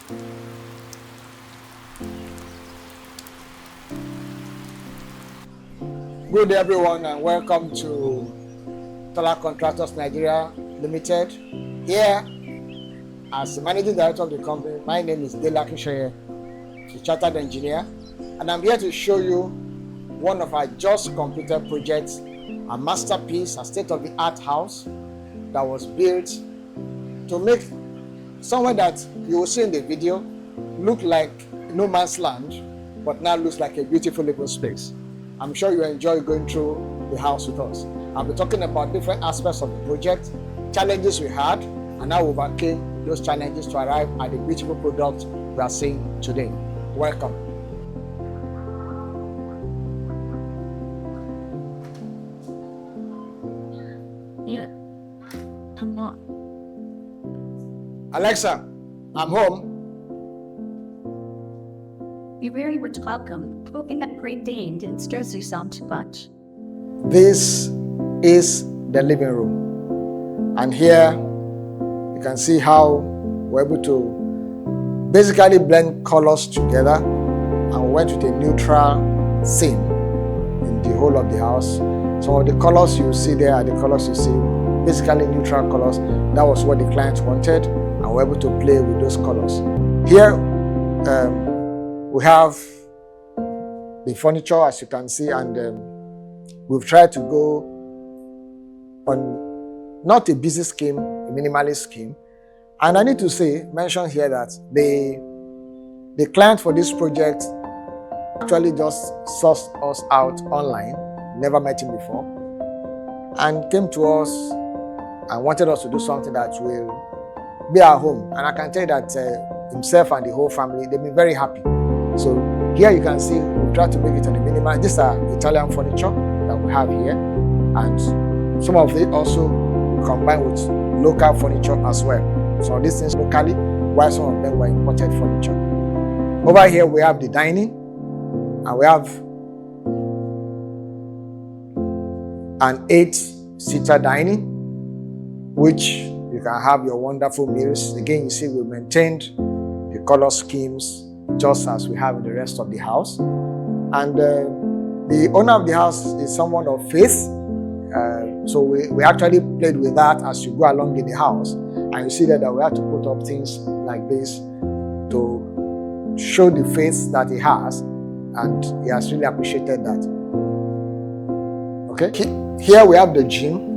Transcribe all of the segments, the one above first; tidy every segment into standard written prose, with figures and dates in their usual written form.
Good day everyone, and welcome to Tola Contractors Nigeria Limited. Here, as the managing director of the company, my name is Dele Akinseye, a chartered engineer, and I'm here to show you one of our just completed projects, a masterpiece, a state-of-the-art house that was built to make somewhere that you will see in the video look like no man's land, but now looks like a beautiful living space. I'm sure you enjoy going through the house with us. I'll be talking about different aspects of the project, challenges we had, and how we overcame those challenges to arrive at the beautiful product we are seeing today. Welcome. Yeah. Come on. Alexa, I'm home. You're very much welcome. Hoping that Great Dane didn't stress you out too much. This is the living room, and here you can see how we're able to basically blend colors together, and we went with a neutral theme in the whole of the house. Some of the colors you see there are the colors you see, basically neutral colors. That was what the client wanted, and we're able to play with those colors. Here we have the furniture, as you can see, and we've tried to go on not a busy scheme, a minimalist scheme. And I need to mention here that the client for this project actually just sourced us out online, never met him before, and came to us and wanted us to do something that will be our home. And I can tell you that himself and the whole family, they've been very happy. So here you can see we've tried to make it on the minimal. These are Italian furniture that we have here, and some of it also combined with local furniture as well. So these things locally, while some of them were imported furniture. Over here we have the dining, and we have an 8-seater dining, which you can have your wonderful meals. Again, you see we maintained the color schemes just as we have in the rest of the house. And the owner of the house is someone of faith. So we actually played with that as you go along in the house. And you see that we have to put up things like this to show the faith that he has. And he has really appreciated that. Okay. Here we have the gym,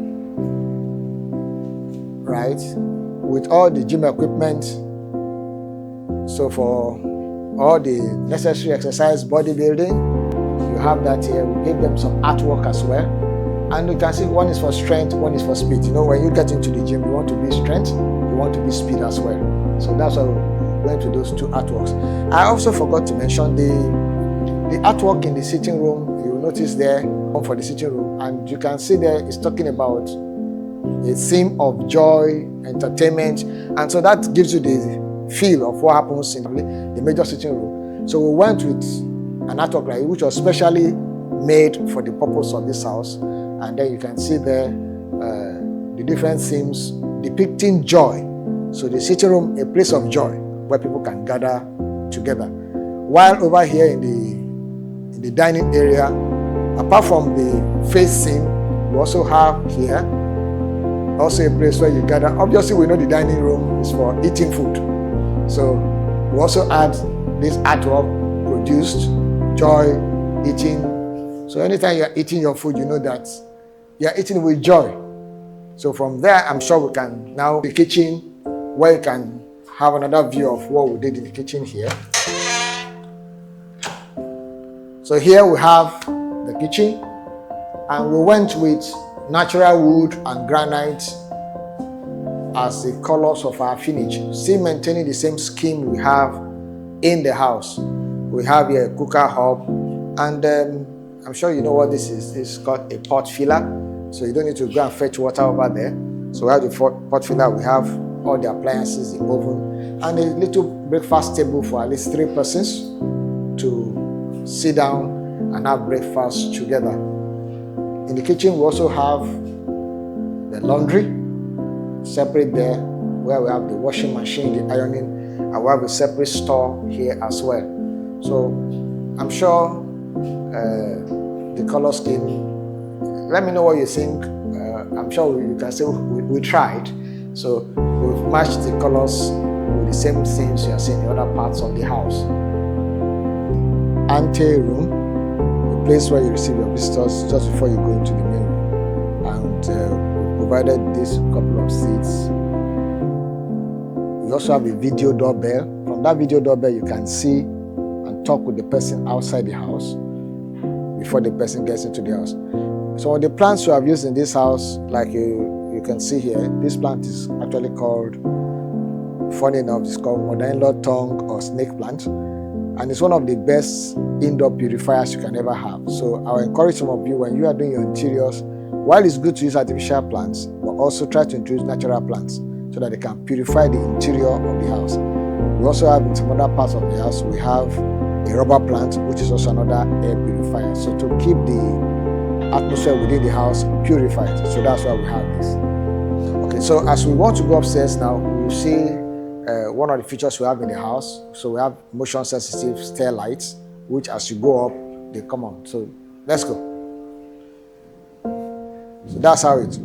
right? With all the gym equipment. So for all the necessary exercise, bodybuilding, you have that here. We gave them some artwork as well. And you can see one is for strength, one is for speed. You know, when you get into the gym, you want to be strength, you want to be speed as well. So that's why we went to those two artworks. I also forgot to mention the artwork in the sitting room. You'll notice there, for the sitting room. And you can see there, it's talking about a theme of joy, entertainment. And so that gives you the feel of what happens in the major sitting room. So we went with an artwork like which was specially made for the purpose of this house, and then you can see there the different themes depicting joy. So the sitting room, a place of joy where people can gather together. While over here in the dining area, apart from the faith theme, we also have here also a place where you gather. Obviously, we know the dining room is for eating food. So we also add this artwork produced, joy, eating. So anytime you're eating your food, you know that you're eating with joy. So from there, I'm sure we can now the kitchen, where you can have another view of what we did in the kitchen here. So here we have the kitchen, and we went with natural wood and granite as the colors of our finish, still maintaining the same scheme we have in the house. We have here a cooker hob, and I'm sure you know what this is. This is called a pot filler, so you don't need to go and fetch water over there. So we have the pot filler, we have all the appliances, the oven, and a little breakfast table for at least 3 persons to sit down and have breakfast together. In the kitchen, we also have the laundry, separate there, where we have the washing machine, the ironing, and we have a separate store here as well. So I'm sure the color scheme, let me know what you think. I'm sure you can say we tried. So we've matched the colors with the same things you are seeing in other parts of the house. Ante room, a place where you receive your visitors just before you go into the main room. And we provided this couple of seats. We also have a video doorbell. From that video doorbell, you can see and talk with the person outside the house before the person gets into the house. So the plants we have used in this house, like you can see here, this plant is actually called, funny enough, it's called mother-in-law tongue or snake plant. And it's one of the best indoor purifiers you can ever have. So I'll encourage some of you, when you are doing your interiors, while it's good to use artificial plants, but also try to introduce natural plants so that they can purify the interior of the house. We also have in some other parts of the house, we have a rubber plant, which is also another air purifier. So to keep the atmosphere within the house purified. So that's why we have this. Okay, so as we want to go upstairs now, we'll see one of the features we have in the house. So we have motion sensitive stair lights, which as you go up, they come on. So let's go. So that's how it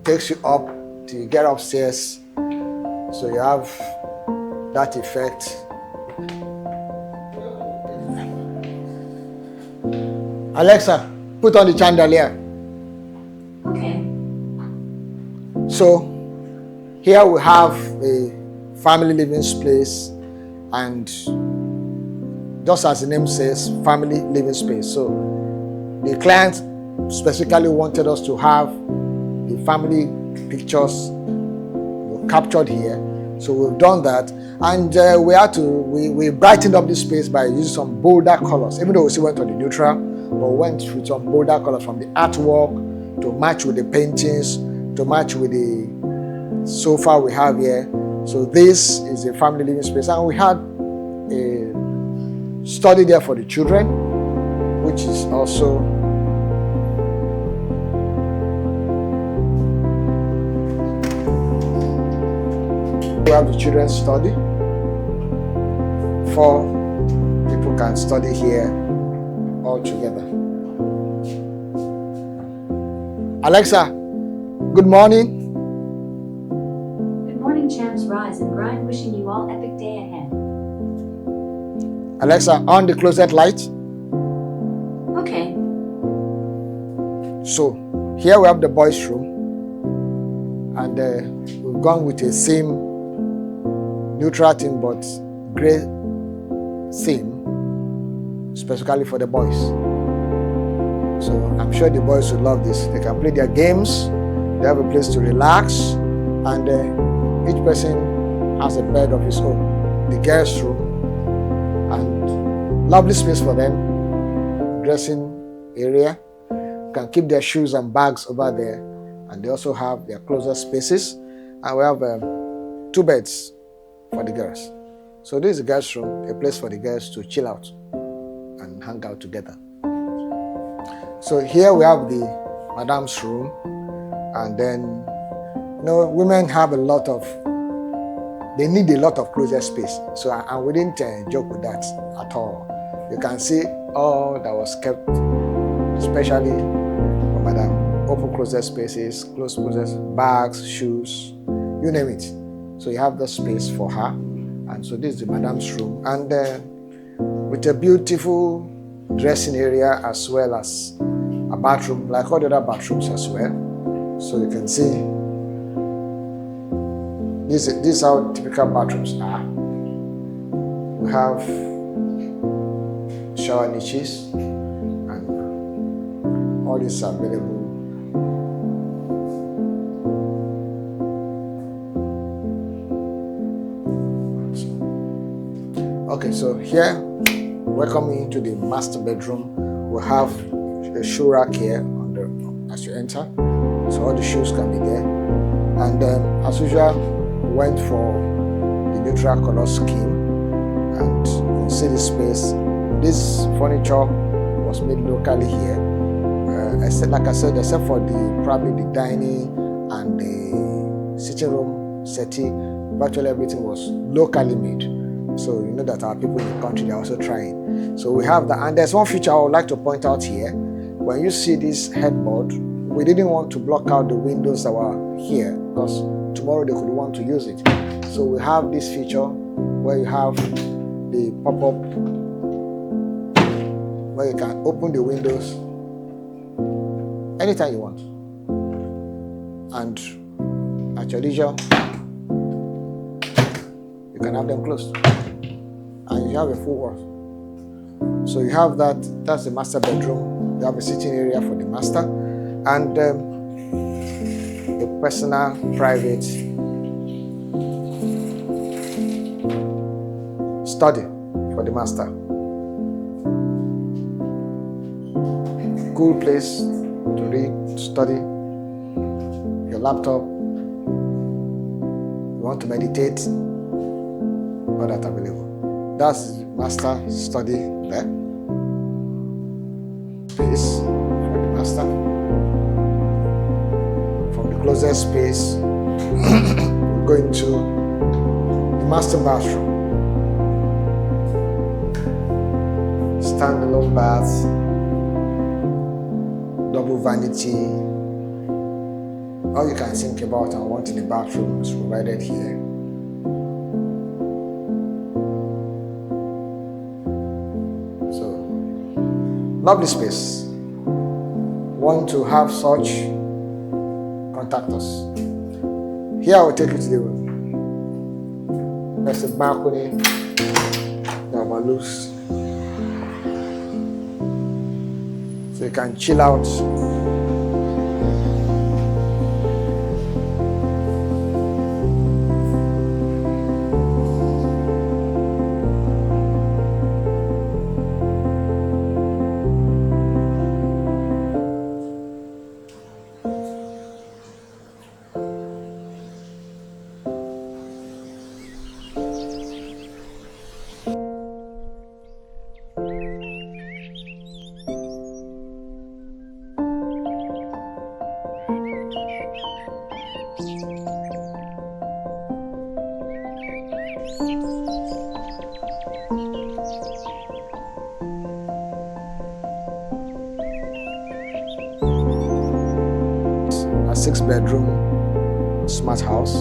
takes you up till you get upstairs. So you have that effect. Alexa, put on the chandelier. Okay. So here we have a family living space, and just as the name says, family living space. So the client specifically wanted us to have the family pictures captured here. So we've done that, and we brightened up this space by using some bolder colors, even though we still went on the neutral, but went with some bolder colors from the artwork to match with the paintings, to match with the sofa we have here. So this is a family living space, and we had a study there for the children, which is also we have the children's study. 4 people can study here all together. Alexa, good morning. Good morning, champs. Rise and grind. Wishing you all epic day ahead. Alexa, on the closet light. Okay. So here we have the boys' room, and we've gone with a theme, neutral theme, but grey theme, specifically for the boys. So I'm sure the boys will love this. They can play their games, they have a place to relax, and each person has a bed of his own. The girls' room, and lovely space for them, dressing area. Can keep their shoes and bags over there, and they also have their closet spaces, and we have 2 beds for the girls. So this is the girls' room, a place for the girls to chill out and hang out together. So here we have the madam's room, and then women have they need a lot of closet space. So and we didn't joke with that at all. You can see all that was kept, especially for madam. Open closet spaces, closed closet, bags, shoes, you name it. So you have the space for her. And so this is the madam's room, and with a beautiful dressing area as well as a bathroom, like all the other bathrooms as well. So you can see this is how typical bathrooms are. We have shower niches, and all this are available. Okay, so here, welcoming into the master bedroom, we have a shoe rack here as you enter, so all the shoes can be there. And as usual, we went for the neutral color scheme, and you can see the space. This furniture was made locally here, except for probably the dining and the sitting room settee, virtually everything was locally made. So you know that our people in the country, they're also trying. So we have that. And there's one feature I would like to point out here. When you see this headboard, we didn't want to block out the windows that were here, because tomorrow they could want to use it. So we have this feature where you have the pop-up, where you can open the windows anytime you want. And at your leisure, you can have them closed. And you have a full wall. So you have that, that's the master bedroom. You have a sitting area for the master, and a personal, private study for the master. Cool place to read, study, your laptop. You want to meditate, all that available. That's the master study there. Space for the master. From the closest space, we go into the master bathroom. Standalone bath, double vanity. All you can think about and want in the bathroom is provided here. So, lovely space. Want to have such? Contact us. Here I will take you to the room. There's a balcony. There are balloons. So you can chill out. A 6-bedroom smart house,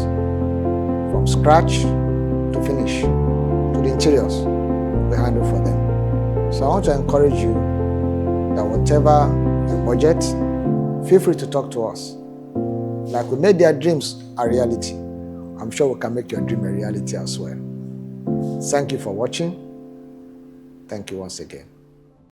from scratch to finish, to the interiors we handle for them. So I want to encourage you that whatever your budget, feel free to talk to us. Like we made their dreams a reality, I'm sure we can make your dream a reality as well. Thank you for watching. Thank you once again.